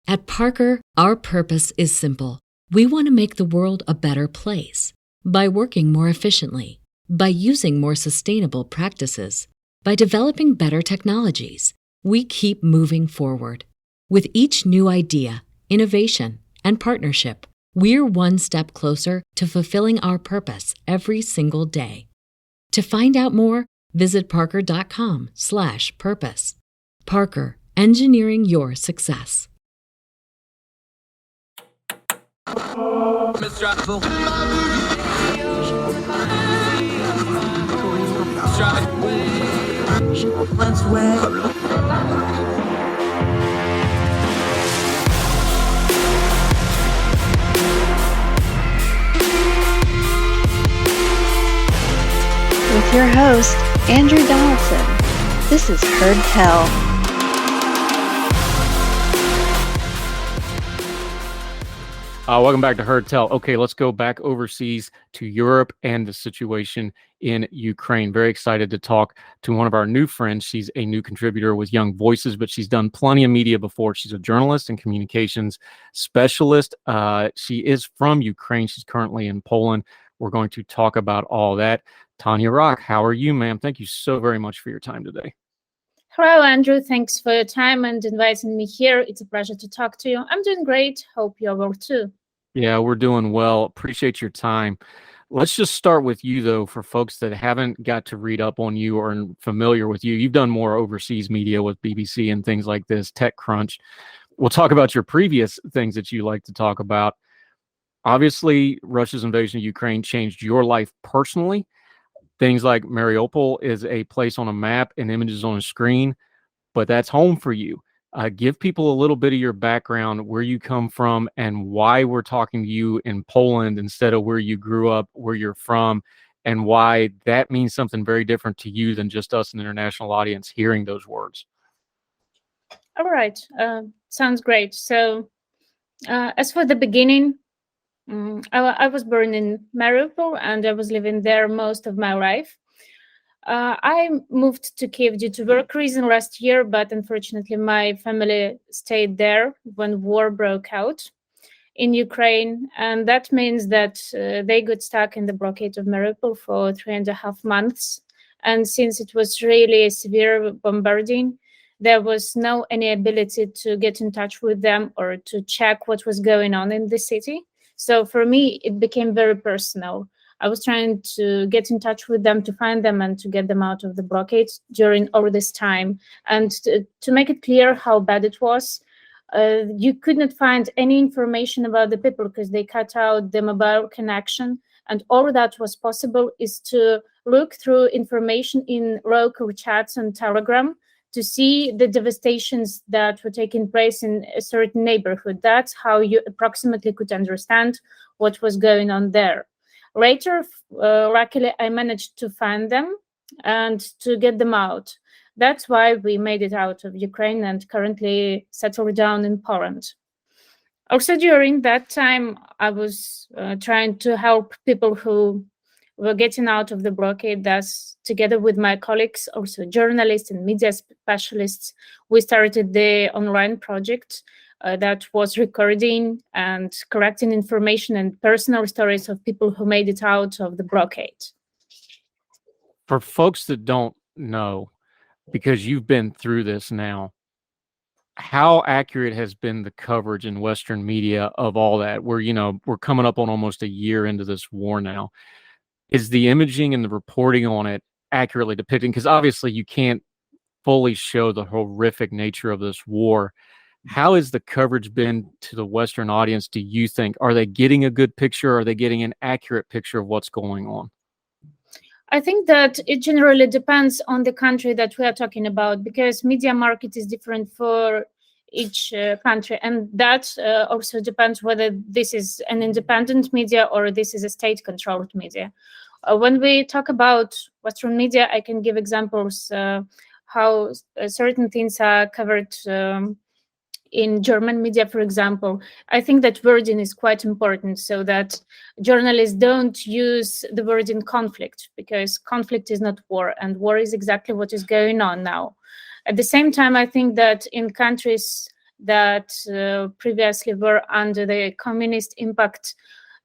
At Parker, our purpose is simple. We want to make the world a better place by working more efficiently, by using more sustainable practices, by developing better technologies. We keep moving forward. With each new idea, innovation, and partnership, we're one step closer to fulfilling our purpose every single day. To find out more, visit parker.com/purpose. Parker, engineering your success. With your host, Andrew Donaldson. This is Heard Tell. Welcome back to Heard Tell. Okay, let's go back overseas to Europe and the situation in Ukraine. Very excited to talk to one of our new friends. She's a new contributor with Young Voices, but she's done plenty of media before. She's a journalist and communications specialist. She is from Ukraine. She's currently in Poland. We're going to talk about all that. Tania Rock, how are you, ma'am? Thank you so very much for your time today. Hello, Andrew. Thanks for your time and inviting me here. It's a pleasure to talk to you. I'm doing great. Hope you're well too. Yeah, we're doing well. Appreciate your time. Let's just start with you, though, for folks that haven't got to read up on you or familiar with you. You've done more overseas media with BBC and things like this, TechCrunch. We'll talk about your previous things that you like to talk about. Obviously, Russia's invasion of Ukraine changed your life personally. Things like Mariupol is a place on a map and images on a screen, but that's home for you. Give people a little bit of your background, where you come from, and why we're talking to you in Poland instead of where you grew up, where you're from, and why that means something very different to you than just us, an international audience, hearing those words. All right. Sounds great. So as for the beginning, I was born in Mariupol and I was living there most of my life. I moved to Kiev due to work reason last year, but unfortunately my family stayed there when war broke out in Ukraine. And that means that they got stuck in the blockade of Mariupol for 3.5 months. And since it was really a severe bombarding, there was no any ability to get in touch with them or to check what was going on in the city. So for me, it became very personal. I was trying to get in touch with them, to find them and to get them out of the blockade during all this time. And to make it clear how bad it was, you could not find any information about the people because they cut out the mobile connection. And all that was possible is to look through information in local chats and Telegram to see the devastations that were taking place in a certain neighborhood. That's how you approximately could understand what was going on there. Later, luckily, I managed to find them and to get them out. That's why we made it out of Ukraine and currently settled down in Poland. Also, during that time, I was trying to help people who were getting out of the blockade. Thus, together with my colleagues, also journalists and media specialists, we started the online project that was recording and collecting information and personal stories of people who made it out of the blockade. For folks that don't know, because you've been through this now, how accurate has been the coverage in Western media of all that? We're coming up on almost a year into this war now. Is the imaging and the reporting on it accurately depicting? Because obviously you can't fully show the horrific nature of this war. How has the coverage been to the Western audience, do you think? Are they getting a good picture? Are they getting an accurate picture of what's going on? I think that it generally depends on the country that we are talking about, because media market is different for each country, and that also depends whether this is an independent media or this is a state-controlled media. When we talk about Western media, I can give examples how certain things are covered in German media, for example. I think that wording is quite important so that journalists don't use the word in conflict, because conflict is not war, and war is exactly what is going on now. At the same time, I think that in countries that previously were under the communist impact,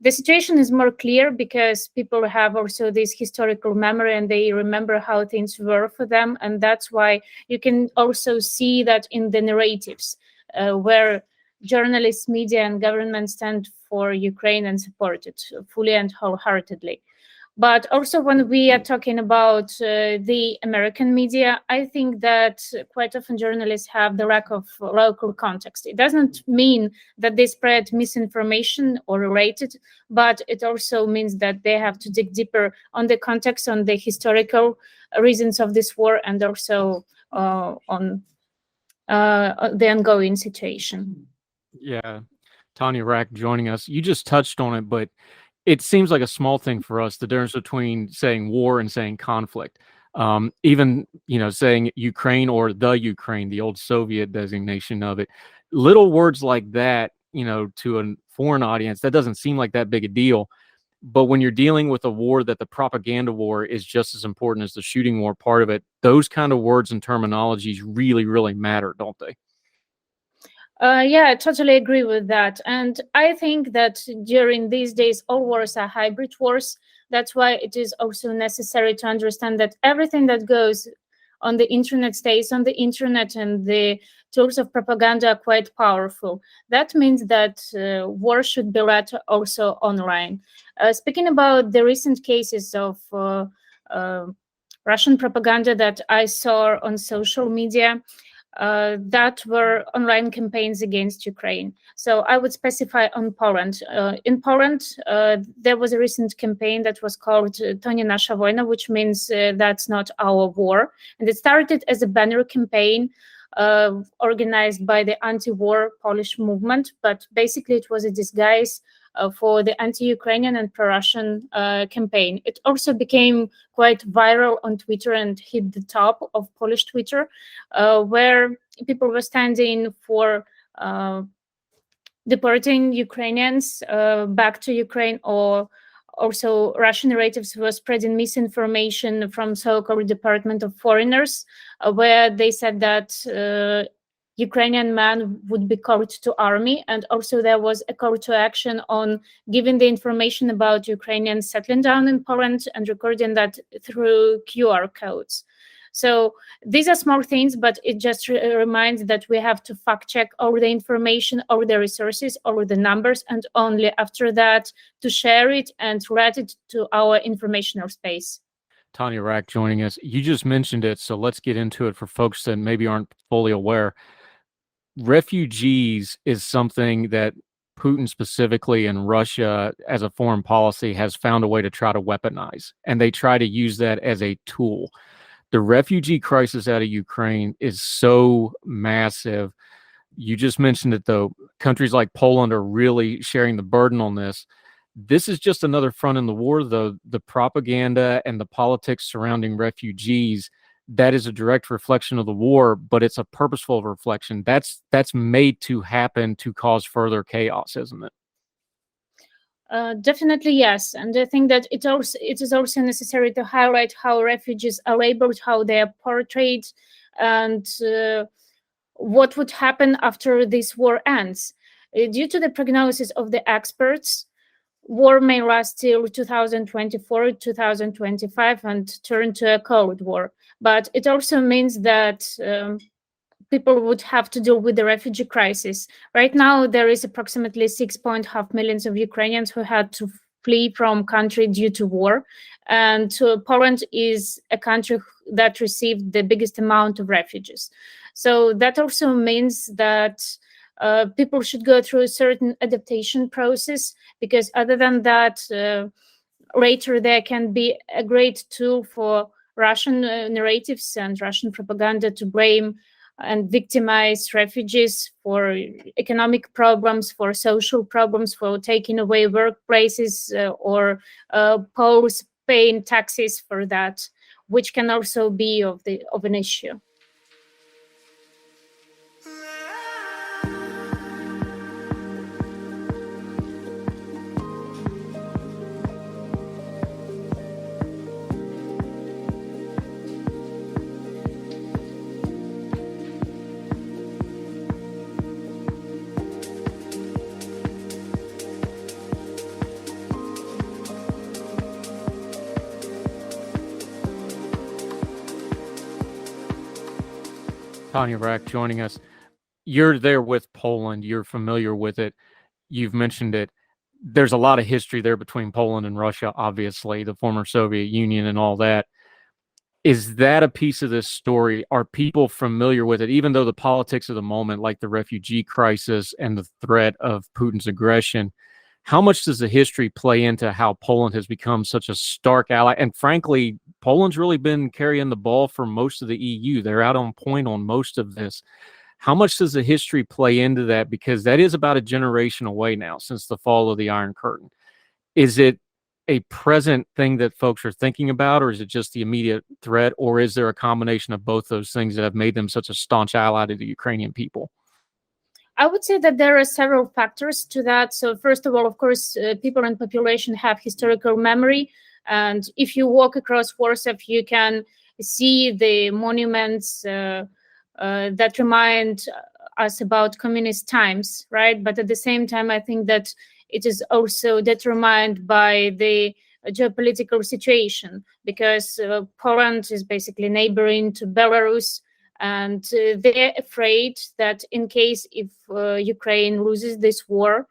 the situation is more clear because people have also this historical memory and they remember how things were for them. And that's why you can also see that in the narratives where journalists, media, and government stand for Ukraine and support it fully and wholeheartedly. But also when we are talking about the American media, I think that quite often journalists have the lack of local context. It doesn't mean that they spread misinformation or relate it, but it also means that they have to dig deeper on the context, on the historical reasons of this war, and also on the ongoing situation. Yeah. Tania Rack joining us. You just touched on it, but it seems like a small thing for us, the difference between saying war and saying conflict. Even, saying Ukraine or the Ukraine, the old Soviet designation of it, little words like that, to a foreign audience, that doesn't seem like that big a deal. But when you're dealing with a war that the propaganda war is just as important as the shooting war part of it, those kind of words and terminologies really, really matter, don't they? Yeah, I totally agree with that. And I think that during these days, all wars are hybrid wars. That's why it is also necessary to understand that everything that goes on the internet stays on the internet, and the tools of propaganda are quite powerful. That means that war should be led also online. Speaking about the recent cases of Russian propaganda that I saw on social media, that were online campaigns against Ukraine. So I would specify on Poland. In Poland, there was a recent campaign that was called To nie nasza wojna, which means that's not our war. And it started as a banner campaign organized by the anti-war Polish movement, but basically it was a disguise for the anti-Ukrainian and pro-Russian campaign. It also became quite viral on Twitter and hit the top of Polish Twitter, where people were standing for deporting Ukrainians back to Ukraine, or also Russian narratives were spreading misinformation from so-called Department of Foreigners, where they said that Ukrainian man would be called to army. And also there was a call to action on giving the information about Ukrainians settling down in Poland and recording that through QR codes. So these are small things, but it just reminds that we have to fact check all the information, all the resources, all the numbers, and only after that to share it and write it to our informational space. Tania Rack joining us. You just mentioned it, so let's get into it for folks that maybe aren't fully aware. Refugees is something that Putin specifically and Russia as a foreign policy has found a way to try to weaponize, and they try to use that as a tool. The refugee crisis out of Ukraine is so massive. You just mentioned it, though. Countries like Poland are really sharing the burden on this. This is just another front in the war, though. The propaganda and the politics surrounding refugees, that is a direct reflection of the war, but it's a purposeful reflection. That's made to happen to cause further chaos, isn't it? Definitely, yes. And I think that it is also necessary to highlight how refugees are labeled, how they are portrayed, and what would happen after this war ends. Due to the prognosis of the experts, war may last till 2024, 2025, and turn to a Cold War. But it also means that people would have to deal with the refugee crisis. Right now, there is approximately 6.5 million of Ukrainians who had to flee from country due to war. And Poland is a country that received the biggest amount of refugees. So that also means that people should go through a certain adaptation process, because other than that, later there can be a great tool for Russian narratives and Russian propaganda to blame and victimize refugees for economic problems, for social problems, for taking away workplaces, or Poles paying taxes for that, which can also be of an issue. Tania Rack joining us. You're there with Poland. You're familiar with it. You've mentioned it. There's a lot of history there between Poland and Russia, obviously, the former Soviet Union and all that. Is that a piece of this story? Are people familiar with it, even though the politics of the moment, like the refugee crisis and the threat of Putin's aggression? How much does the history play into how Poland has become such a stark ally? And frankly, Poland's really been carrying the ball for most of the EU. They're out on point on most of this. How much does the history play into that? Because that is about a generation away now since the fall of the Iron Curtain. Is it a present thing that folks are thinking about, or is it just the immediate threat, or is there a combination of both those things that have made them such a staunch ally to the Ukrainian people? I would say that there are several factors to that. So first of all, of course, people and population have historical memory. And if you walk across Warsaw, you can see the monuments that remind us about communist times, right? But at the same time, I think that it is also determined by the geopolitical situation, because Poland is basically neighboring to Belarus, and they're afraid that in case if Ukraine loses this war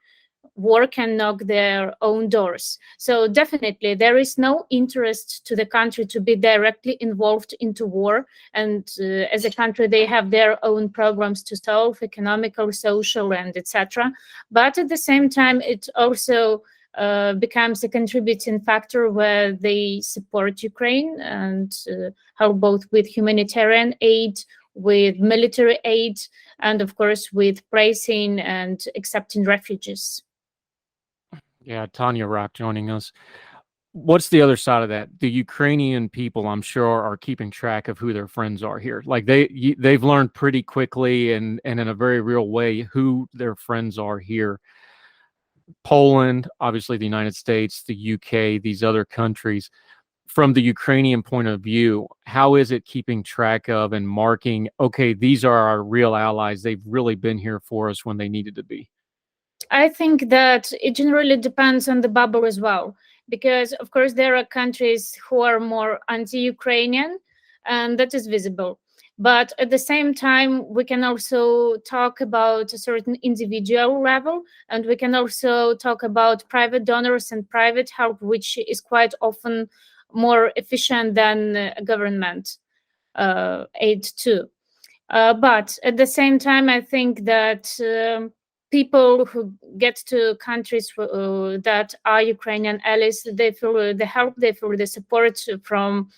can knock their own doors. So definitely there is no interest to the country to be directly involved into war. And as a country, they have their own problems to solve, economical, social, and etc. But at the same time, it also becomes a contributing factor where they support Ukraine and help both with humanitarian aid, with military aid, and of course with placing and accepting refugees. Yeah, Tania Rock joining us. What's the other side of that? The Ukrainian people, I'm sure, are keeping track of who their friends are here. Like they've learned pretty quickly and in a very real way who their friends are here. Poland, obviously the United States, the UK, these other countries. From the Ukrainian point of view, how is it keeping track of and marking, okay, these are our real allies. They've really been here for us when they needed to be? I think that it generally depends on the bubble as well, because of course there are countries who are more anti-Ukrainian, and that is visible. But at the same time, we can also talk about a certain individual level, and we can also talk about private donors and private help, which is quite often more efficient than government aid too. But at the same time, I think that people who get to countries that are Ukrainian allies, they feel the help, they feel the support from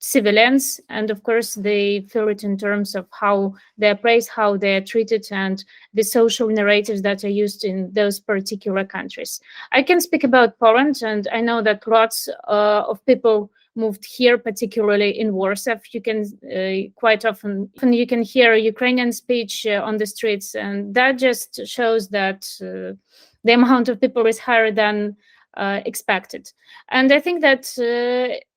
civilians, and of course they feel it in terms of how they're praised, how they're treated, and the social narratives that are used in those particular countries. I can speak about Poland, and I know that lots of people moved here, particularly in Warsaw. You can quite often you can hear Ukrainian speech on the streets, and that just shows that the amount of people is higher than expected. And I think that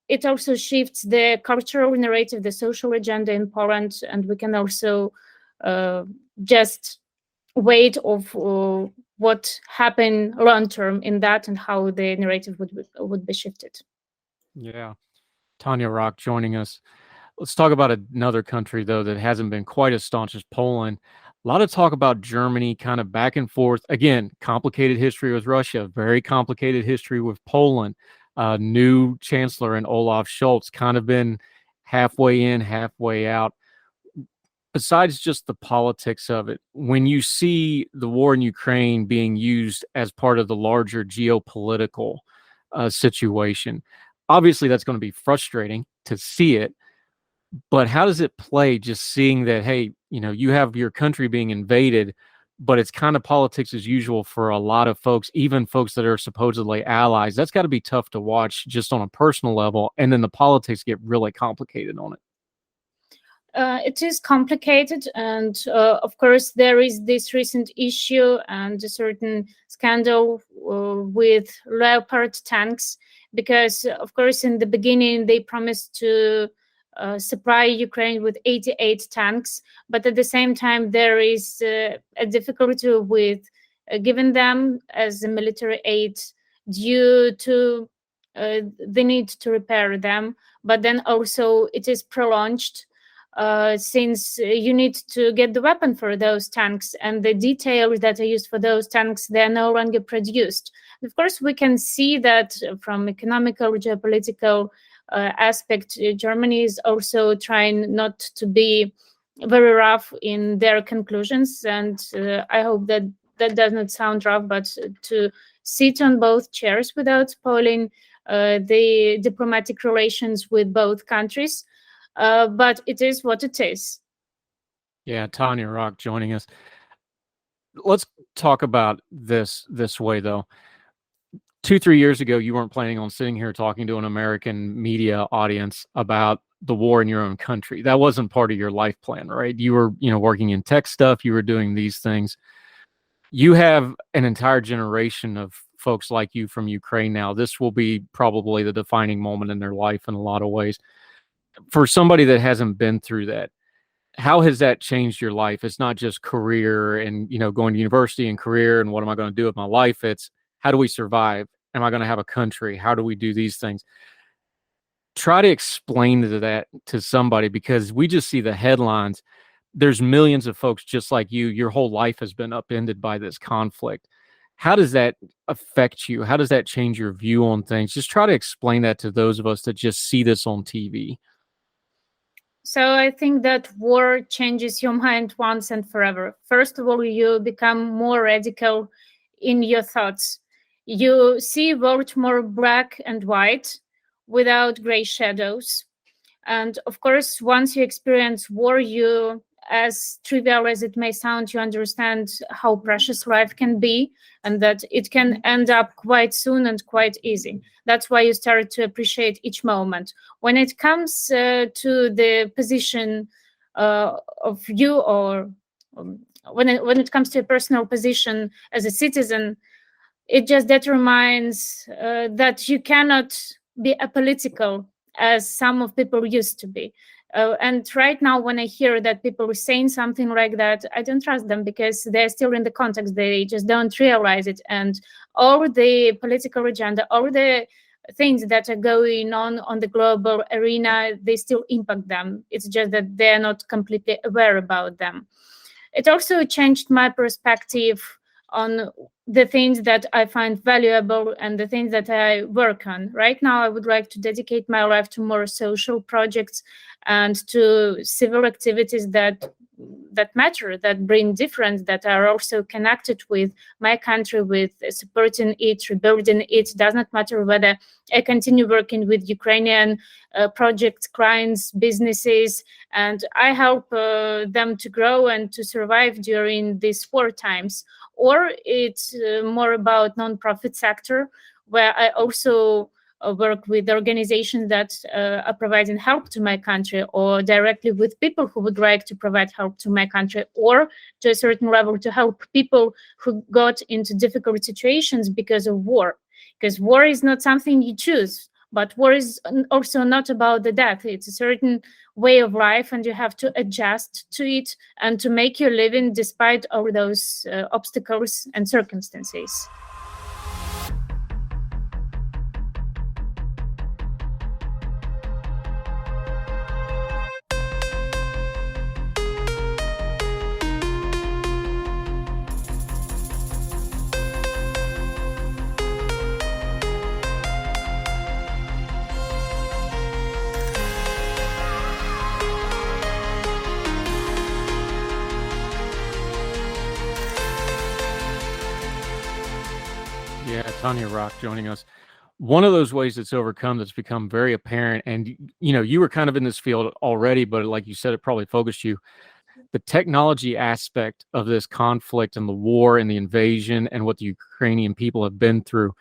it also shifts the cultural narrative, the social agenda in Poland, and we can also just wait of what happened long term in that and how the narrative would be shifted. Yeah. Tania Rock joining us. Let's talk about another country, though, that hasn't been quite as staunch as Poland. A lot of talk about Germany, kind of back and forth. Again, complicated history with Russia, very complicated history with Poland. New chancellor in Olaf Scholz, kind of been halfway in, halfway out. Besides just the politics of it, when you see the war in Ukraine being used as part of the larger geopolitical situation, obviously that's going to be frustrating to see it. But how does it play just seeing that, hey, you know, you have your country being invaded, but it's kind of politics as usual for a lot of folks, even folks that are supposedly allies. That's got to be tough to watch just on a personal level. And then the politics get really complicated on it. It is complicated, and of course there is this recent issue and a certain scandal with Leopard tanks, because of course in the beginning they promised to supply Ukraine with 88 tanks, but at the same time there is a difficulty with giving them as a military aid due to the need to repair them, but then also it is prolonged since you need to get the weapon for those tanks, and the details that are used for those tanks, they are no longer produced. Of course, we can see that from economical, geopolitical aspect, Germany is also trying not to be very rough in their conclusions, and I hope that that does not sound rough, but to sit on both chairs without spoiling the diplomatic relations with both countries. But it is what it is. Yeah, Tanya Rock joining us. Let's talk about this way, though. 2-3 years ago, you weren't planning on sitting here talking to an American media audience about the war in your own country. That wasn't part of your life plan, right? You were, working in tech stuff. You were doing these things. You have an entire generation of folks like you from Ukraine now. This will be probably the defining moment in their life in a lot of ways. For somebody that hasn't been through that, how has that changed your life? It's not just career and, going to university and career and what am I going to do with my life? It's how do we survive? Am I going to have a country? How do we do these things? Try to explain that to somebody, because we just see the headlines. There's millions of folks just like you. Your whole life has been upended by this conflict. How does that affect you? How does that change your view on things? Just try to explain that to those of us that just see this on TV. So I think that war changes your mind once and forever. First of all, you become more radical in your thoughts. You see world more black and white without gray shadows. And of course, once you experience war, you, as trivial as it may sound, you understand how precious life can be and that it can end up quite soon and quite easy. That's why you start to appreciate each moment. When it comes to the position of you, or when it comes to a personal position as a citizen, it just determines that you cannot be apolitical as some of people used to be. And right now, when I hear that people are saying something like that, I don't trust them, because they're still in the context. They just don't realize it. And all the political agenda, all the things that are going on the global arena, they still impact them. It's just that they're not completely aware about them. It also changed my perspective on the things that I find valuable and the things that I work on. Right now, I would like to dedicate my life to more social projects and to civil activities that matter, that bring difference, that are also connected with my country, with supporting it, rebuilding it. It does not matter whether I continue working with Ukrainian projects, clients, businesses, and I help them to grow and to survive during these war times, or it's more about non-profit sector, where I also work with organizations that are providing help to my country, or directly with people who would like to provide help to my country, or to a certain level to help people who got into difficult situations because of war. Because war is not something you choose, but war is also not about the death. It's a certain way of life, and you have to adjust to it and to make your living despite all those obstacles and circumstances. Yeah, Tania Rock joining us. One of those ways it's overcome that's become very apparent, and you were kind of in this field already, but like you said, it probably focused you. The technology aspect of this conflict and the war and the invasion and what the Ukrainian people have been through.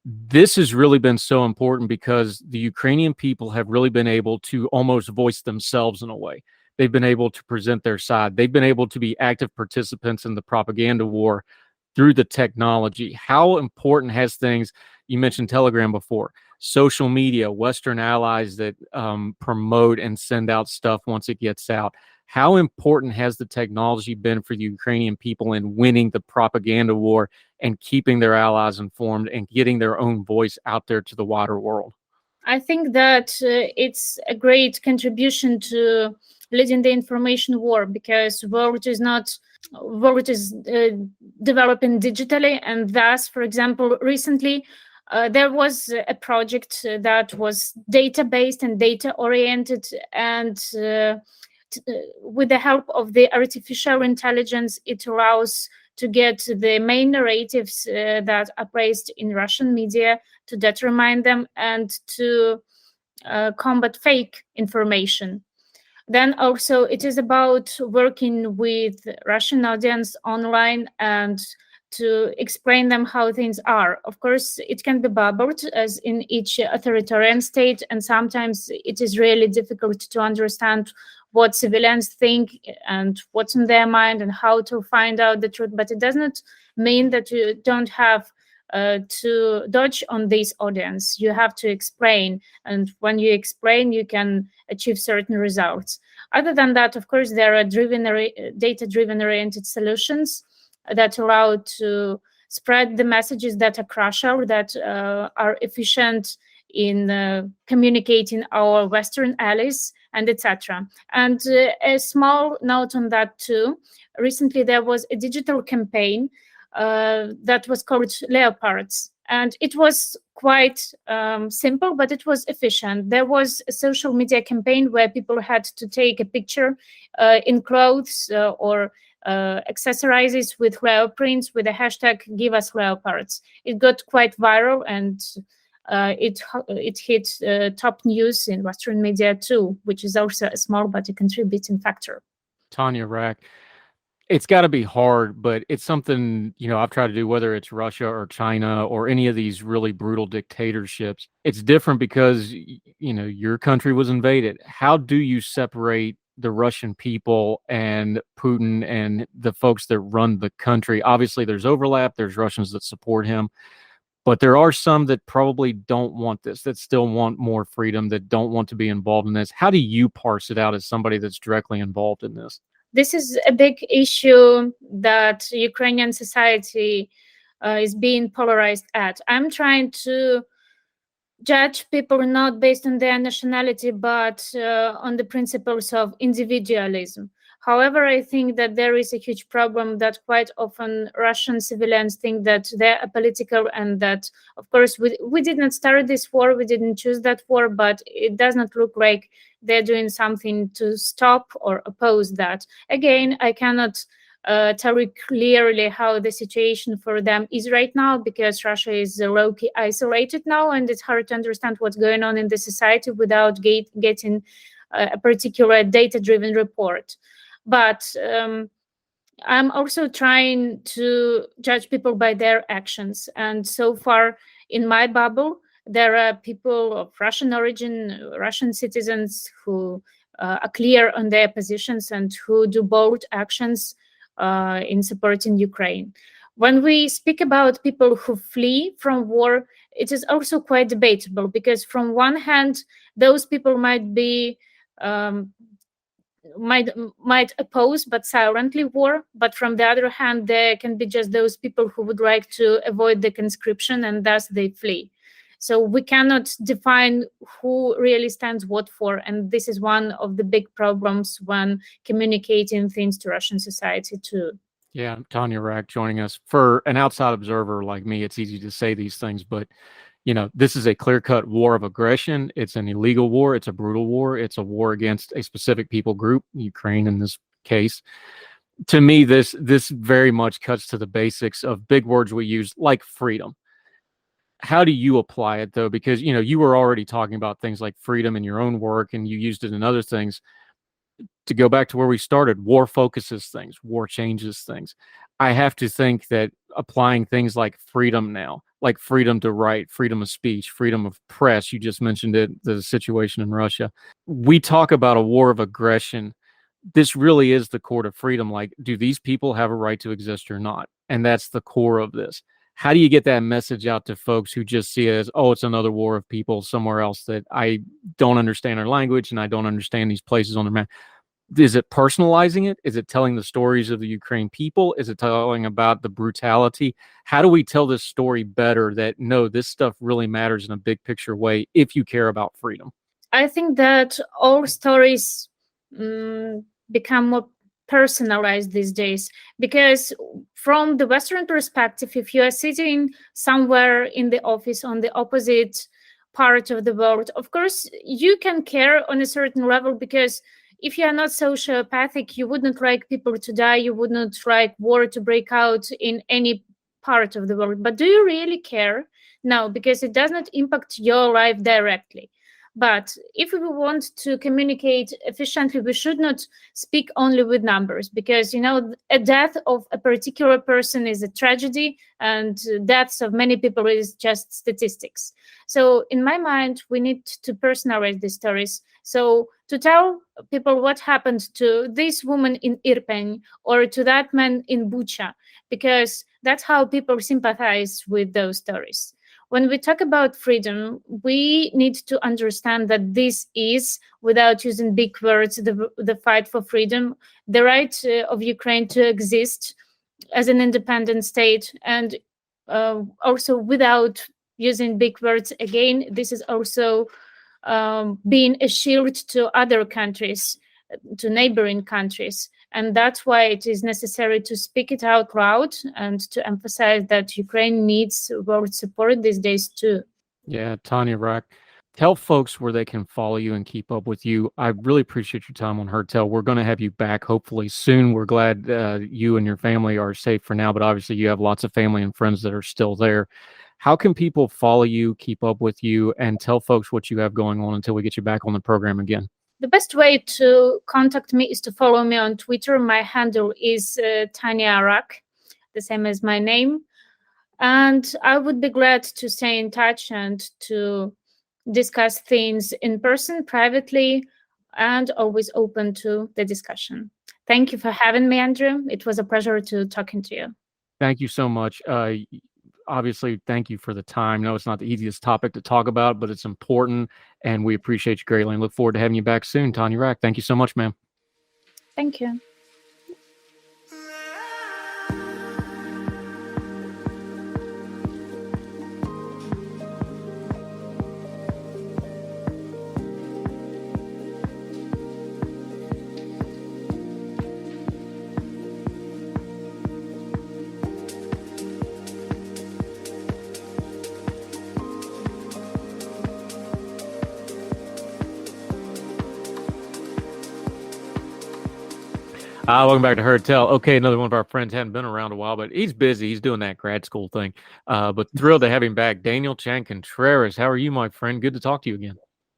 This has really been so important because the Ukrainian people have really been able to almost voice themselves in a way. They've been able to present their side. They've been able to be active participants in the propaganda war through the technology. How important has things, you mentioned Telegram before, social media, Western allies that promote and send out stuff once it gets out. How important has the technology been for the Ukrainian people in winning the propaganda war and keeping their allies informed and getting their own voice out there to the wider world? I think that it's a great contribution to leading the information war, because world is developing digitally, and thus, for example, recently there was a project that was data based and data oriented, and with the help of the artificial intelligence, it allows to get the main narratives that are praised in Russian media, to determine them, and to combat fake information. Then also it is about working with Russian audience online and to explain them how things are. Of course, it can be bubbled as in each authoritarian state, and sometimes it is really difficult to understand what civilians think and what's in their mind and how to find out the truth. But it does not mean that you don't have to dodge on this audience. You have to explain, and when you explain, you can achieve certain results. Other than that, of course, there are data-driven oriented solutions that allow to spread the messages that are crucial, that are efficient in communicating our Western allies, and etc. And a small note on that too. Recently, there was a digital campaign that was called Leopards. And it was quite simple, but it was efficient. There was a social media campaign where people had to take a picture in clothes or accessorizes with leopard prints with the hashtag "Give Us Leopards." It got quite viral, and it hit top news in Western media too, which is also a small but a contributing factor. Tania Rack, it's got to be hard, but it's something, I've tried to do, whether it's Russia or China or any of these really brutal dictatorships. It's different because, your country was invaded. How do you separate the Russian people and Putin and the folks that run the country? Obviously, there's overlap. There's Russians that support him, but there are some that probably don't want this, that still want more freedom, that don't want to be involved in this. How do you parse it out as somebody that's directly involved in this? This is a big issue that Ukrainian society is being polarized at. I'm trying to judge people not based on their nationality, but on the principles of individualism. However, I think that there is a huge problem that quite often Russian civilians think that they're apolitical, and that, of course, we did not start this war, we didn't choose that war, but it does not look like they're doing something to stop or oppose that. Again, I cannot tell you clearly how the situation for them is right now, because Russia is low-key isolated now, and it's hard to understand what's going on in the society without getting a particular data-driven report. But I'm also trying to judge people by their actions. And so far in my bubble, there are people of Russian origin, Russian citizens who are clear on their positions and who do bold actions in supporting Ukraine. When we speak about people who flee from war, it is also quite debatable, because from one hand, those people might be might oppose but silently war, but from the other hand, there can be just those people who would like to avoid the conscription, and thus they flee. So we cannot define who really stands what for, and this is one of the big problems when communicating things to Russian society too. Yeah, Tania Rack joining us. For an outside observer like me, it's easy to say these things, but this is a clear-cut war of aggression. It's an illegal war. It's a brutal war. It's a war against a specific people group, Ukraine in this case. To me, this very much cuts to the basics of big words we use, like freedom. How do you apply it, though? Because, you were already talking about things like freedom in your own work, and you used it in other things. To go back to where we started, war focuses things, war changes things. I have to think that applying things like freedom now, like freedom to write, freedom of speech, freedom of press, you just mentioned it, the situation in Russia. We talk about a war of aggression. This really is the core of freedom. Like, do these people have a right to exist or not? And that's the core of this. How do you get that message out to folks who just see it as, oh, it's another war of people somewhere else that I don't understand their language and I don't understand these places on their map? Is it personalizing it? Is it telling the stories of the Ukraine people? Is it telling about the brutality? How do we tell this story better that, no, this stuff really matters in a big picture way if you care about freedom? I think that all stories become more personalized these days, because from the Western perspective, if you are sitting somewhere in the office on the opposite part of the world, of course you can care on a certain level, because if you are not sociopathic, you wouldn't like people to die, you wouldn't like war to break out in any part of the world. But do you really care? No, because it does not impact your life directly. But if we want to communicate efficiently, we should not speak only with numbers, because, a death of a particular person is a tragedy, and deaths of many people is just statistics. So in my mind, we need to personalize these stories. So to tell people what happened to this woman in Irpin or to that man in Bucha, because that's how people sympathize with those stories. When we talk about freedom, we need to understand that this is, without using big words, the fight for freedom, the right of Ukraine to exist as an independent state, and also without using big words again, this is also being a shield to other countries, to neighboring countries. And that's why it is necessary to speak it out loud and to emphasize that Ukraine needs world support these days too. Yeah, Tania Rack, tell folks where they can follow you and keep up with you. I really appreciate your time on Heard Tell. We're going to have you back hopefully soon. We're glad you and your family are safe for now, but obviously you have lots of family and friends that are still there. How can people follow you, keep up with you, and tell folks what you have going on until we get you back on the program again? The best way to contact me is to follow me on Twitter. My handle is Tania Rack, the same as my name. And I would be glad to stay in touch and to discuss things in person, privately, and always open to the discussion. Thank you for having me, Andrew. It was a pleasure to talking to you. Thank you so much. Obviously, thank you for the time. No, it's not the easiest topic to talk about, but it's important, and we appreciate you greatly and look forward to having you back soon, Tania Rack. Thank you so much, ma'am. Thank you. Welcome back to Heard Tell. Okay, another one of our friends hadn't been around a while, but he's busy. He's doing that grad school thing. But thrilled to have him back. Daniel Chang Contreras, how are you, my friend? Good to talk to you again.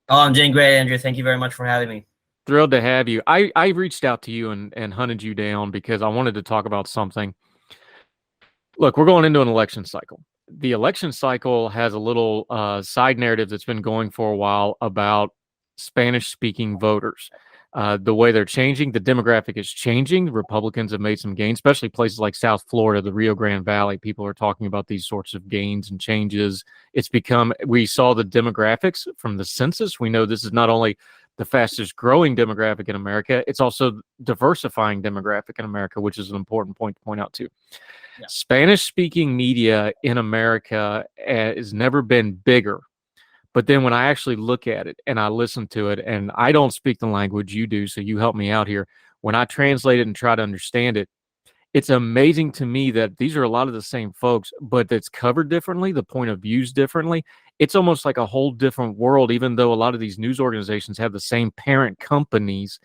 Oh, I'm doing great, Andrew. Thank you very much for having me. Thrilled to have you. I reached out to you and hunted you down because I wanted to talk about something. Look, we're going into an election cycle. The election cycle has a little side narrative that's been going for a while about Spanish-speaking voters. The way they're changing, the demographic is changing. The Republicans have made some gains, especially places like South Florida, the Rio Grande Valley. People are talking about these sorts of gains and changes. We saw the demographics from the census. We know this is not only the fastest growing demographic in America, it's also diversifying demographic in America, which is an important point to point out too. Yeah. Spanish-speaking media in America has never been bigger. But then when I actually look at it and I listen to it, and I don't speak the language, you do, so you help me out here. When I translate it and try to understand it, it's amazing to me that these are a lot of the same folks, but it's covered differently, the point of views differently. It's almost like a whole different world, even though a lot of these news organizations have the same parent companies.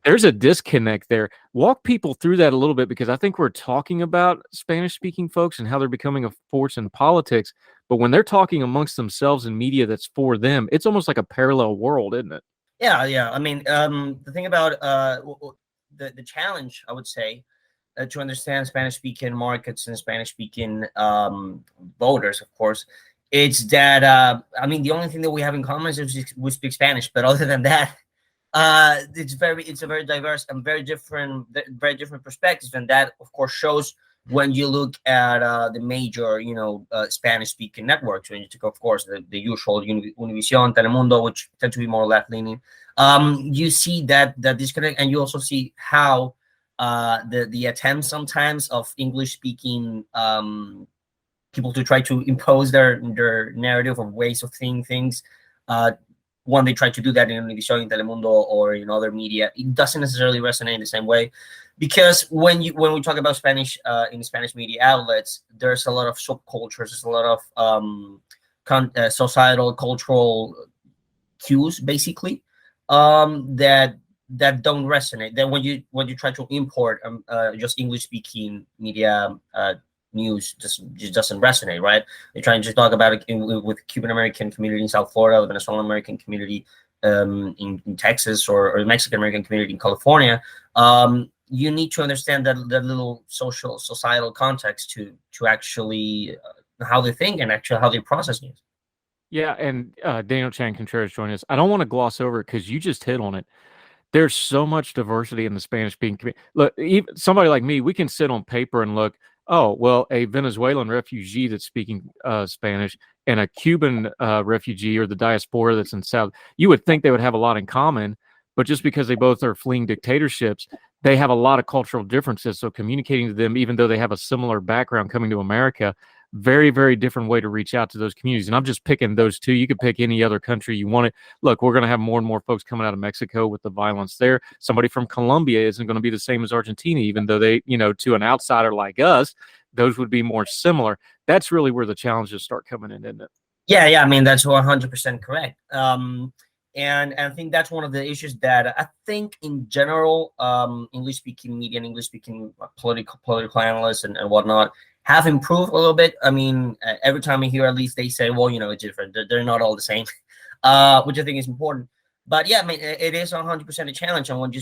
There's a disconnect there. Walk people through that a little bit, because I think we're talking about Spanish-speaking folks and how they're becoming a force in politics. But when they're talking amongst themselves in media that's for them, it's almost like a parallel world, isn't it? Yeah. I mean, the thing about the challenge, I would say, to understand Spanish-speaking markets and Spanish-speaking voters, of course, it's that, I mean, the only thing that we have in common is we speak Spanish. But other than that, it's a very diverse and very different perspective, and that of course shows when you look at the major, Spanish-speaking networks, when you take, of course, the usual Univision, Telemundo, which tend to be more left-leaning, you see that disconnect, and you also see how the attempts sometimes of English-speaking people to try to impose their narrative or ways of seeing things. When they try to do that in Univision, in Telemundo, or in other media, it doesn't necessarily resonate in the same way, because when we talk about Spanish in Spanish media outlets, there's a lot of subcultures, there's a lot of societal, cultural cues, basically, that don't resonate. Then when you try to import just English speaking media news, just doesn't resonate, right? They're trying to talk about it with Cuban American community in South Florida, the Venezuelan American community in Texas, or the Mexican American community in California. You need to understand that little societal context to actually how they think and actually how they process news. Yeah, and Daniel Chang Contreras joining us. I don't want to gloss over it because you just hit on it. There's so much diversity in the Spanish-speaking community. Look, even somebody like me, we can sit on paper and look, oh, well, a Venezuelan refugee that's speaking Spanish and a Cuban refugee or the diaspora that's in South, you would think they would have a lot in common, but just because they both are fleeing dictatorships, they have a lot of cultural differences. So communicating to them, even though they have a similar background coming to America, very, very different way to reach out to those communities. And I'm just picking those two. You could pick any other country you want it. Look, we're going to have more and more folks coming out of Mexico with the violence there. Somebody from Colombia isn't going to be the same as Argentina, even though they, to an outsider like us, those would be more similar. That's really where the challenges start coming in, isn't it? Yeah. I mean, that's 100% correct. And I think that's one of the issues that I think in general, English-speaking media and English-speaking political analysts and whatnot have improved a little bit. I mean, every time I hear, at least they say, well, it's different. They're not all the same, which I think is important. But yeah, I mean, it is 100% a challenge. And when you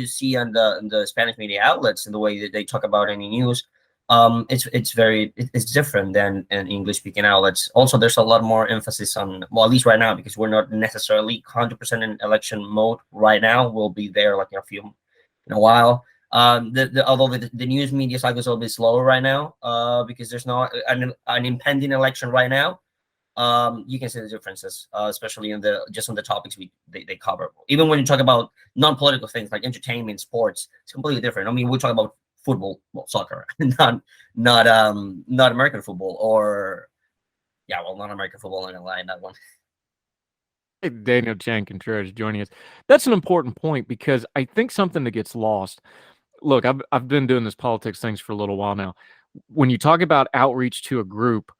see on the Spanish media outlets and the way that they talk about any news, it's different than in English speaking outlets. Also, there's a lot more emphasis on, well, at least right now, because we're not necessarily 100% in election mode right now. We'll be there like in a while. Although the news media cycle is a little bit slower right now, because there's not an impending election right now. You can see the differences, especially on the topics they cover. Even when you talk about non-political things like entertainment, sports, it's completely different. I mean, we talk about football, well, soccer, not American football, or not American football. I'm gonna lie in that one. Daniel Chang Contreras joining us. That's an important point, because I think something that gets lost. Look, I've been doing this politics things for a little while now. When you talk about outreach to a group,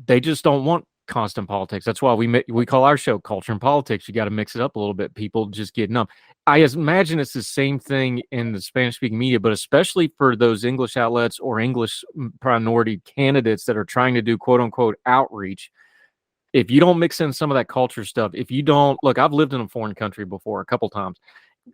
they just don't want constant politics. That's why we call our show Culture and Politics. You got to mix it up a little bit. People just get numb. I imagine it's the same thing in the Spanish-speaking media, but especially for those English outlets or English minority candidates that are trying to do quote-unquote outreach. If you don't mix in some of that culture stuff, if you don't, look, I've lived in a foreign country before a couple times.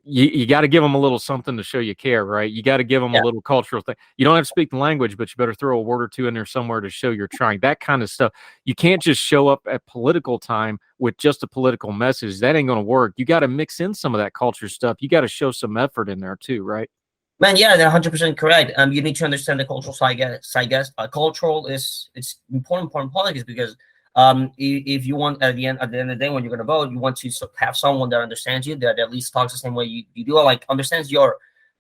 You got to give them a little something to show you care, right? You got to give them a little cultural thing. You don't have to speak the language, but you better throw a word or two in there somewhere to show you're trying. That kind of stuff. You can't just show up at political time with just a political message. That ain't going to work. You got to mix in some of that culture stuff. You got to show some effort in there too, right? Man, yeah, they're 100% correct. You need to understand the cultural side. Cultural it's important politics, because if you want at the end of the day when you're going to vote, you want to have someone that understands you, that at least talks the same way you do, like understands your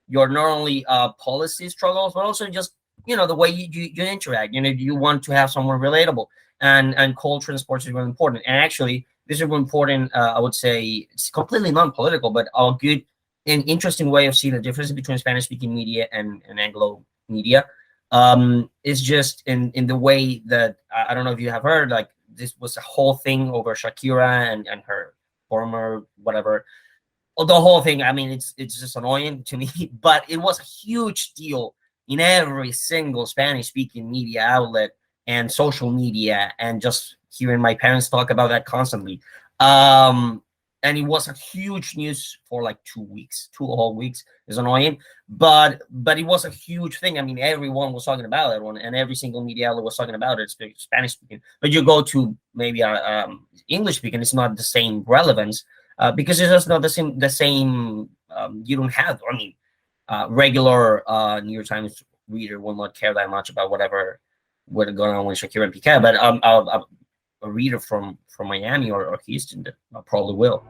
not only policy struggles, but also just the way you interact. You want to have someone relatable, and culture and sports is really important. And actually, this is really important. I would say it's completely non-political, but a good and interesting way of seeing the difference between Spanish-speaking media and Anglo media. Is just in the way that I don't know if you have heard, like, this was a whole thing over Shakira and her former whatever. The whole thing, I mean, it's just annoying to me, but it was a huge deal in every single Spanish-speaking media outlet and social media, and just hearing my parents talk about that constantly. And it was a huge news for like 2 whole weeks. It's annoying, but it was a huge thing. I mean, everyone was talking about it, and every single media outlet was talking about it, Spanish speaking. But you go to maybe English speaking, it's not the same relevance, because it's just not the same. You don't have, I mean, regular New York Times reader will not care that much about whatever going on with Shakira and Piqué. But a reader from Miami or Houston that probably will.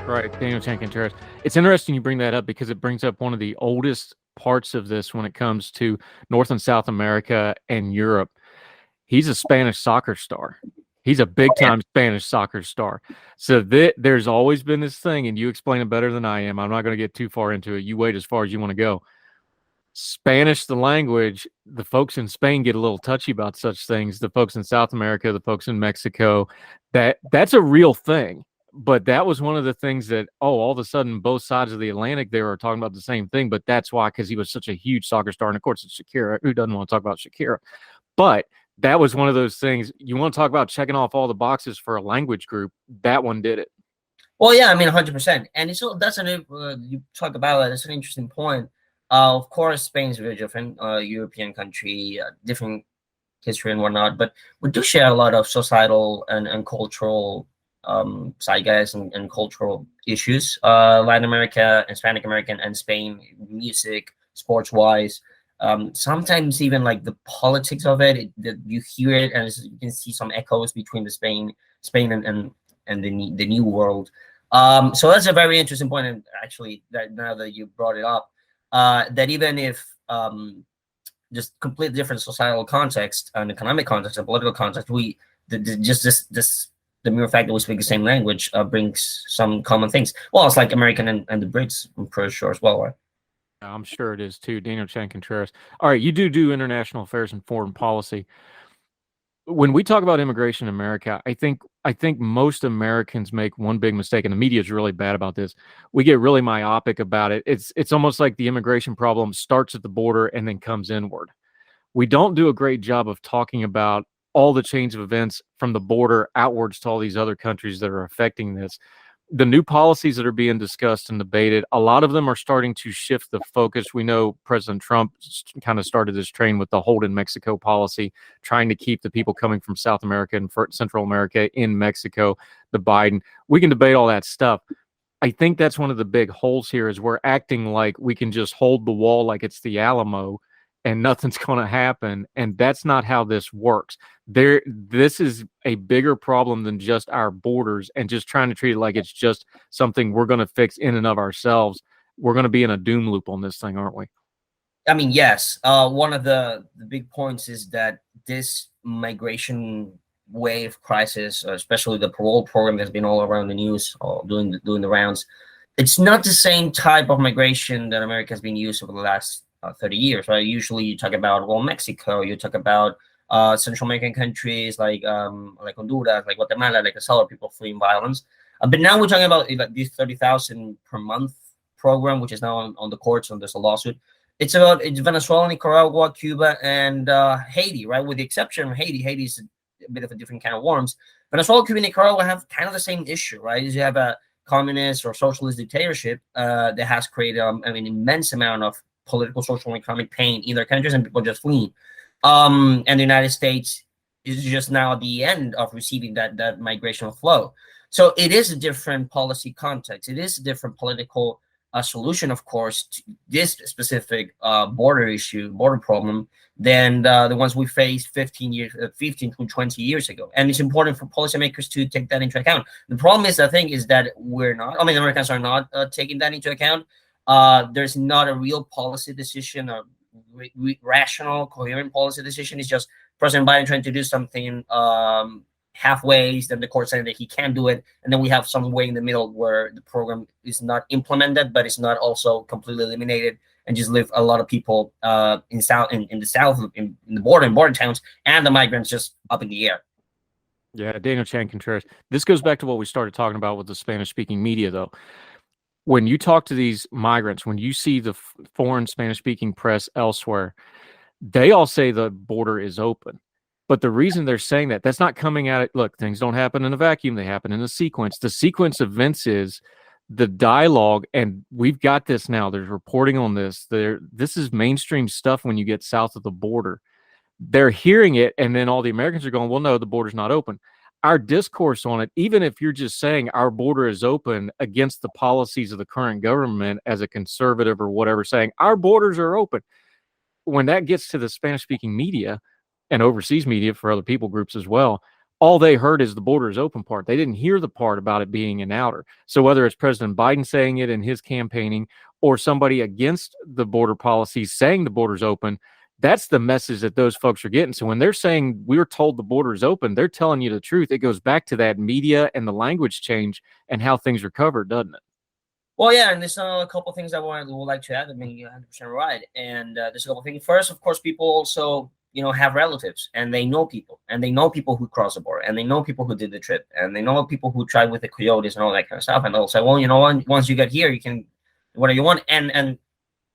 Right, Daniel Chang Contreras. It's interesting you bring that up because it brings up one of the oldest parts of this when it comes to North and South America and Europe. He's a Spanish soccer star. He's a big-time Spanish soccer star. So there's always been this thing, and you explain it better than I am. I'm not going to get too far into it. You wait as far as you want to go. Spanish, the language, the folks in Spain get a little touchy about such things. The folks in South America, the folks in Mexico, that's a real thing. But that was one of the things that, all of a sudden, both sides of the Atlantic, they were talking about the same thing. But that's why, because he was such a huge soccer star. And of course, it's Shakira. Who doesn't want to talk about Shakira? But that was one of those things. You want to talk about checking off all the boxes for a language group. That one did it. Well, yeah, I mean, 100%. And you talk about that. It's an interesting point. Of course, Spain is very different, European country, different history and whatnot. But we do share a lot of societal and cultural zeitgeist and cultural issues. Latin America, Hispanic American, and Spain, music, sports wise. Sometimes even like the politics of it, you hear it, and you can see some echoes between the Spain and the new world. So that's a very interesting point, and actually, that now that you brought it up, that even if just completely different societal context and economic context and political context, the mere fact that we speak the same language brings some common things. Well, it's like American and the Brits, I'm pretty sure as well, right? I'm sure it is too. Daniel Chang Contreras. All right, you do international affairs and foreign policy. When we talk about immigration in America, I think most Americans make one big mistake, and the media is really bad about this. We get really myopic about it. It's almost like the immigration problem starts at the border and then comes inward. We don't do a great job of talking about all the chains of events from the border outwards to all these other countries that are affecting this. The new policies that are being discussed and debated, a lot of them are starting to shift the focus. We know President Trump kind of started this train with the Hold in Mexico policy, trying to keep the people coming from South America and Central America in Mexico. The Biden, we can debate all that stuff. I think that's one of the big holes here is we're acting like we can just hold the wall like it's the Alamo and nothing's going to happen. And that's not how this works. This is a bigger problem than just our borders and just trying to treat it like it's just something we're going to fix in and of ourselves. We're going to be in a doom loop on this thing, aren't we? I mean, yes. One of the big points is that this migration wave crisis, especially the parole program that's been all around the news, doing the rounds, it's not the same type of migration that America has been used over the last 30 years, right? Usually you talk about, Mexico, you talk about Central American countries like Honduras, like Guatemala, like El Salvador, people fleeing violence. But now we're talking about like this 30,000 per month program, which is now on the courts, and there's a lawsuit. It's Venezuela, Nicaragua, Cuba, and Haiti, right? With the exception of Haiti. Haiti is a bit of a different kind of worms. Venezuela, Cuba, and Nicaragua have kind of the same issue, right? You have a communist or socialist dictatorship that has created an immense amount of political, social, and economic pain in their countries, and people just fleeing. And the United States is just now at the end of receiving that migrational flow. So it is a different policy context. It is a different political solution, of course, to this specific border problem than the ones we faced 15 to 20 years ago. And it's important for policymakers to take that into account. The problem is, I think, is that Americans are not taking that into account. There's not a real policy decision, a rational, coherent policy decision. It's just President Biden trying to do something halfway, then the court saying that he can't do it, and then we have some way in the middle where the program is not implemented, but it's not also completely eliminated, and just leave a lot of people in the south, in the border towns, and the migrants just up in the air. Yeah, Daniel Chang Contreras. This goes back to what we started talking about with the Spanish-speaking media, though. when you talk to these migrants, when you see the foreign Spanish-speaking press elsewhere, they all say the border is open. But the reason they're saying that, that's not coming at it. Look, things don't happen in a vacuum. They happen in a sequence. The sequence of events is the dialogue, and we've got this now. There's reporting on this. This is mainstream stuff when you get south of the border. They're hearing it, and then all the Americans are going, well, no, the border's not open. Our discourse on it, even if you're just saying our border is open against the policies of the current government as a conservative or whatever, saying our borders are open, when that gets to the Spanish-speaking media and overseas media for other people groups as well, all they heard is the border is open part. They didn't hear the part about it being an outer. So whether it's President Biden saying it in his campaigning or somebody against the border policy saying the border's open, that's the message that those folks are getting. So when they're saying we're told the border is open, they're telling you the truth. It goes back to that media and the language change and how things are covered, doesn't it? Well, yeah, and there's a couple things I would like to add. I mean, you're 100% right. And there's a couple things. First, of course, people also, have relatives, and they know people, who cross the border, and they know people who did the trip, and they know people who tried with the coyotes and all that kind of stuff. And they'll say, well, once you get here, you can whatever you want. And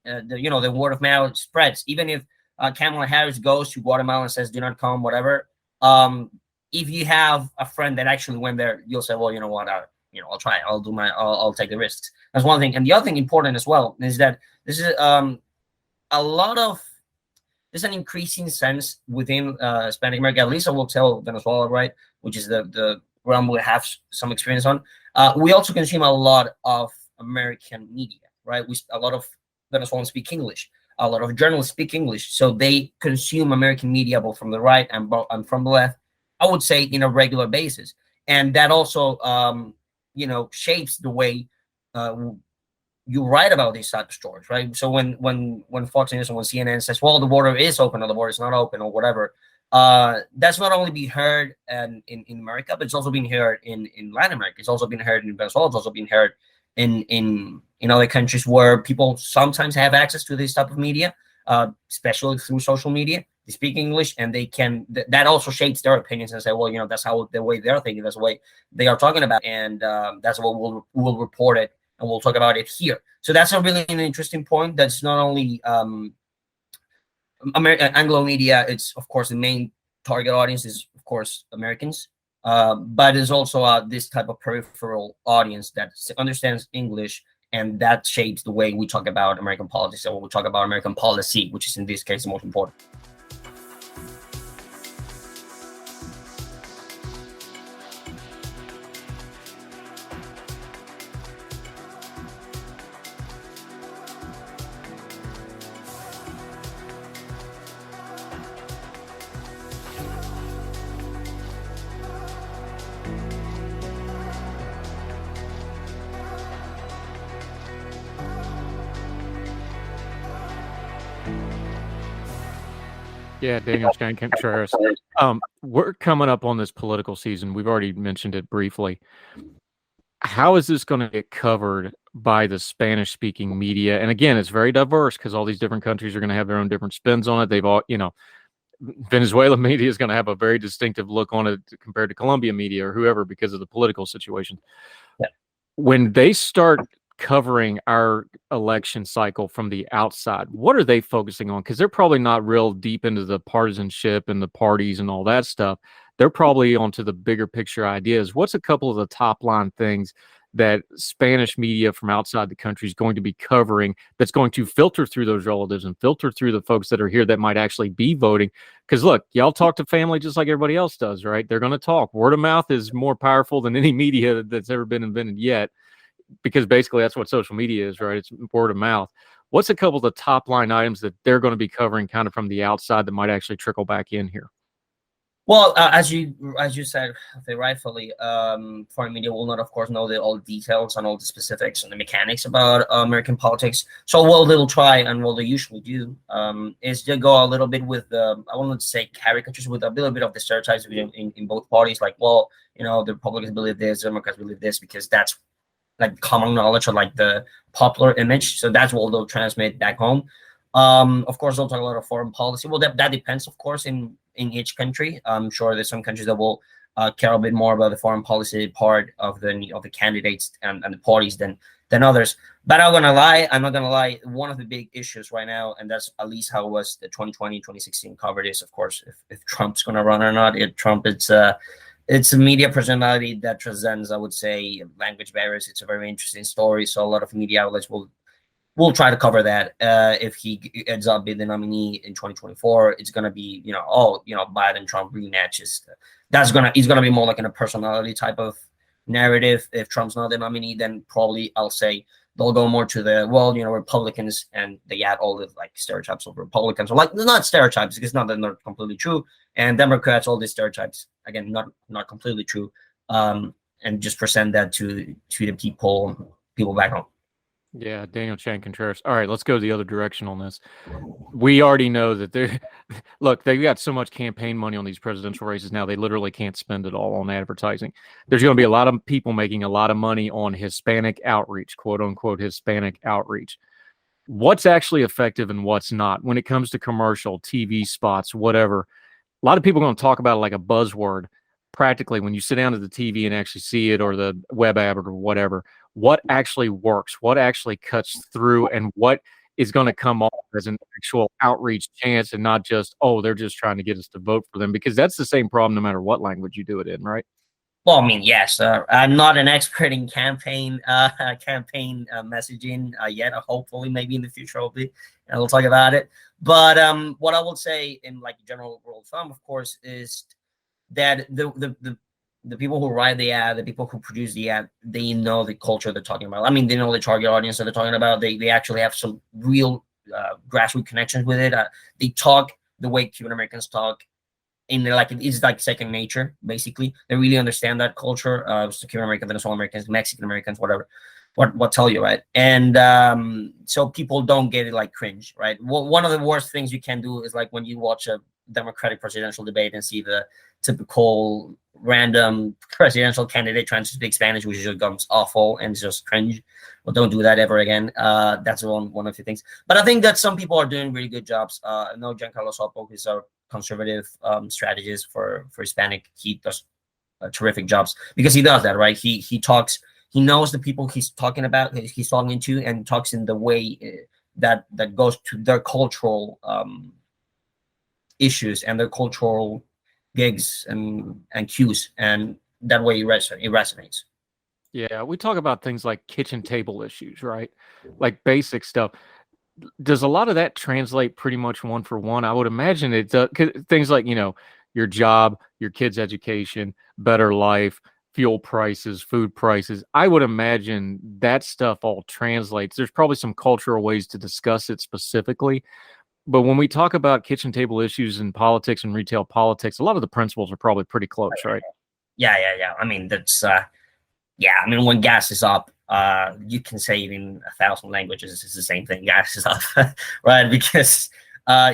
the word of mouth spreads. Even if Kamala Harris goes to Guatemala and says, do not come, whatever. If you have a friend that actually went there, you'll say, well, you know what, I'll try. I'll take the risks. That's one thing. And the other thing important as well is that this is there's an increasing sense within Hispanic America. At least I will tell Venezuela, right, which is the realm we have some experience on. We also consume a lot of American media, right? A lot of Venezuelans speak English. A lot of journalists speak English, so they consume American media both from the right and from the left. I would say in a regular basis, and that also shapes the way you write about these type of stories, right? So when Fox News and when CNN says, well, the border is open or the border is not open or whatever, that's not only being heard in America, but it's also being heard in Latin America. It's also being heard in Venezuela. It's also being heard in other countries where people sometimes have access to this type of media, especially through social media. They speak English, and they can. That also shapes their opinions and say, well, that's how the way they're thinking, that's the way they are talking about, and that's what we'll report it, and we'll talk about it here. So that's a really an interesting point. That's not only Anglo media. It's of course the main target audience is of course Americans, but there's also this type of peripheral audience that understands English, and that shapes the way we talk about American politics and when we talk about American policy, which is in this case the most important. Yeah, Daniel Chang, Contreras. We're coming up on this political season. We've already mentioned it briefly. How is this going to get covered by the Spanish-speaking media? And again, it's very diverse because all these different countries are going to have their own different spins on it. They've all, Venezuela media is going to have a very distinctive look on it compared to Colombian media or whoever because of the political situation. Yeah. When they start covering our election cycle from the outside, what are they focusing on? Because they're probably not real deep into the partisanship and the parties and all that stuff. They're probably onto the bigger picture ideas. What's a couple of the top line things that Spanish media from outside the country is going to be covering that's going to filter through those relatives and filter through the folks that are here that might actually be voting? Because look, y'all talk to family just like everybody else does, right? They're going to talk. Word of mouth is more powerful than any media that's ever been invented yet, because basically that's what social media is, right? It's word of mouth. What's a couple of the top line items that they're going to be covering kind of from the outside that might actually trickle back in here? Well, as you said, rightfully, foreign media will not, of course, know all the details and all the specifics and the mechanics about American politics. So what they'll try, and what they usually do, is to go a little bit with I won't say caricatures, with a little bit of the stereotypes in both parties. Like, well, the Republicans believe this, the Democrats believe this, because that's like common knowledge or like the popular image. So that's what they'll transmit back home. Of course, they'll talk a lot of foreign policy. Well, that depends, of course, in each country. I'm sure there's some countries that will care a bit more about the foreign policy part of the candidates and the parties than than others. But I'm not gonna lie. One of the big issues right now, and that's at least how was the 2020, 2016 coverage is, of course, if Trump's gonna run or not. It's a media personality that transcends, I would say, language barriers. It's a very interesting story. So a lot of media outlets will try to cover that. If he ends up being the nominee in 2024, it's gonna be, Biden Trump rematches. He's gonna be more like in a personality type of narrative. If Trump's not the nominee, then probably I'll say they'll go more to the Republicans, and they add all the like stereotypes of Republicans, or like not stereotypes because not that they're completely true, and Democrats, all these stereotypes, again, not completely true, and just present that to the people back home. Yeah, Daniel Chang Contreras. All right, let's go the other direction on this. We already know that they've got so much campaign money on these presidential races now, they literally can't spend it all on advertising. There's going to be a lot of people making a lot of money on Hispanic outreach, quote unquote, Hispanic outreach. What's actually effective and what's not when it comes to commercial, TV spots, whatever? A lot of people are going to talk about it like a buzzword. Practically, when you sit down to the TV and actually see it, or the web app or whatever, what actually works, what actually cuts through, and what is going to come off as an actual outreach chance, and not just, oh, they're just trying to get us to vote for them, because that's the same problem no matter what language you do it in, right? Well, I mean, yes, I'm not an expert in campaign messaging yet. Hopefully, maybe in the future I'll be, and we'll talk about it. But what I will say in like general rule of thumb, of course, is that the people who write the ad, the people who produce the ad, they know the culture they're talking about. I mean, they know the target audience that they're talking about. They actually have some real grassroots connections with it. They talk the way Cuban Americans talk, it's like second nature. Basically, they really understand that culture. So Cuban Americans, Venezuelan Americans, Mexican Americans, whatever. What tell you, right? And so people don't get it like cringe, right? One of the worst things you can do is like when you watch a Democratic presidential debate and see the typical random presidential candidate trying to speak Spanish, which just becomes awful and just cringe. Well, don't do that ever again. That's one of the things. But I think that some people are doing really good jobs. I know Giancarlo Sopo is a conservative strategist for Hispanic. He does terrific jobs because he does that, right? He talks. He knows the people he's talking about, he's talking to, and talks in the way that goes to their cultural issues and their cultural gigs and cues, and that way it resonates. Yeah, we talk about things like kitchen table issues, right? Like basic stuff. Does a lot of that translate pretty much one for one? I would imagine it does. Things like, your job, your kids' education, better life, fuel prices, food prices. I would imagine that stuff all translates. There's probably some cultural ways to discuss it specifically. But when we talk about kitchen table issues in politics and retail politics, a lot of the principles are probably pretty close, right? Yeah. I mean, that's, when gas is up, you can say it in 1,000 languages. It's the same thing. Gas is up, right? Because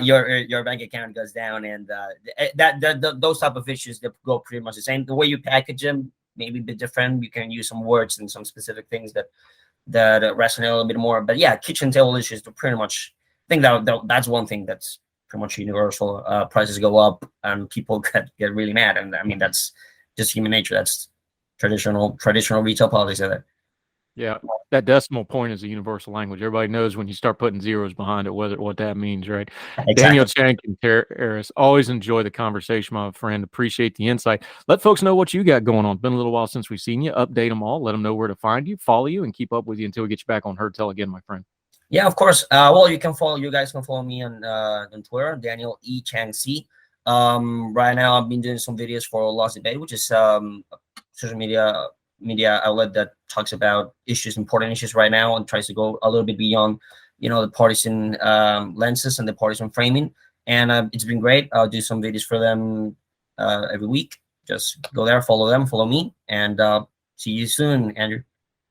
your bank account goes down, and those type of issues that go pretty much the same. The way you package them maybe a bit different. You can use some words and some specific things that resonate a little bit more. But yeah, kitchen table issues are pretty much. I think that's one thing that's pretty much universal. Prices go up and people get really mad, and I mean that's just human nature. That's traditional retail politics. Yeah, that decimal point is a universal language. Everybody knows when you start putting zeros behind it what that means, right? Exactly. Daniel Chang Contreras, always enjoy the conversation, my friend. Appreciate the insight. Let folks know what you got going on. It's been a little while since we've seen you. Update them all. Let them know where to find you, follow you, and keep up with you until we get you back on Heard Tell again, my friend. Yeah, of course. You guys can follow me on Twitter, Daniel E. Chang C. Right now, I've been doing some videos for Lost Debate, which is social media outlet that talks about important issues right now, and tries to go a little bit beyond, the partisan lenses and the partisan framing. And it's been great. I'll do some videos for them every week. Just go there, follow them, follow me, and see you soon, Andrew.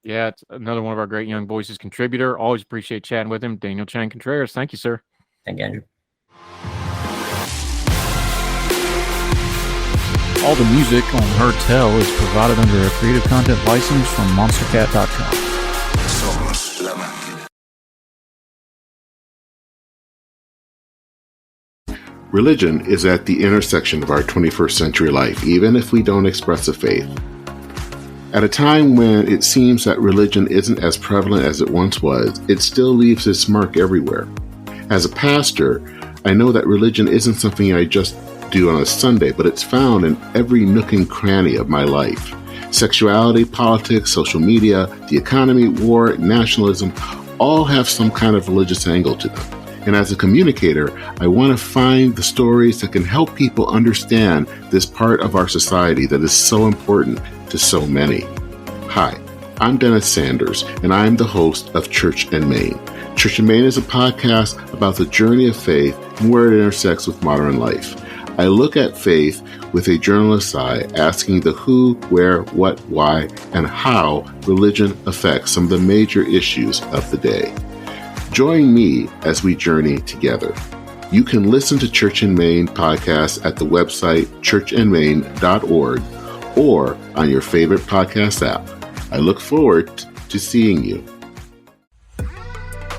Yeah, it's another one of our great Young Voices contributor. Always appreciate chatting with him. Daniel Chang Contreras. Thank you, sir. Thank you, Andrew. All the music on Heard Tell is provided under a Creative Content license from monstercat.com. Religion is at the intersection of our 21st century life, even if we don't express a faith. At a time when it seems that religion isn't as prevalent as it once was, it still leaves its mark everywhere. As a pastor, I know that religion isn't something I just do on a Sunday, but it's found in every nook and cranny of my life. Sexuality, politics, social media, the economy, war, nationalism, all have some kind of religious angle to them. And as a communicator, I want to find the stories that can help people understand this part of our society that is so important to so many. Hi, I'm Dennis Sanders, and I'm the host of Church and Main. Church and Main is a podcast about the journey of faith and where it intersects with modern life. I look at faith with a journalist's eye, asking the who, where, what, why, and how religion affects some of the major issues of the day. Join me as we journey together. You can listen to Church and Main podcast at the website churchandmain.org or on your favorite podcast app. I look forward to seeing you.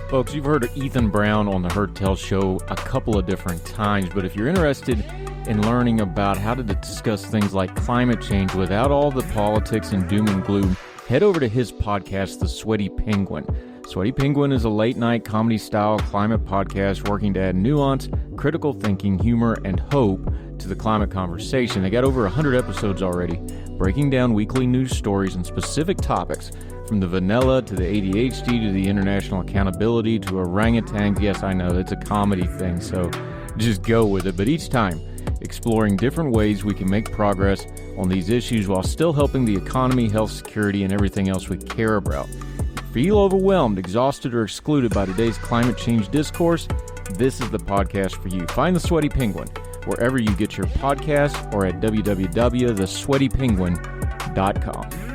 Folks, you've heard of Ethan Brown on the Heard Tell show a couple of different times, but if you're interested in learning about how to discuss things like climate change without all the politics and doom and gloom, head over to his podcast, The Sweaty Penguin. Sweaty Penguin is a late-night comedy-style climate podcast working to add nuance, critical thinking, humor, and hope to the climate conversation. They got over 100 episodes already, breaking down weekly news stories and specific topics, from the vanilla to the ADHD to the international accountability to orangutans. Yes, I know, it's a comedy thing, so just go with it. But each time, exploring different ways we can make progress on these issues while still helping the economy, health, security, and everything else we care about. Feel overwhelmed, exhausted, or excluded by today's climate change discourse? This is the podcast for you. Find The Sweaty Penguin wherever you get your podcasts or at www.thesweatypenguin.com.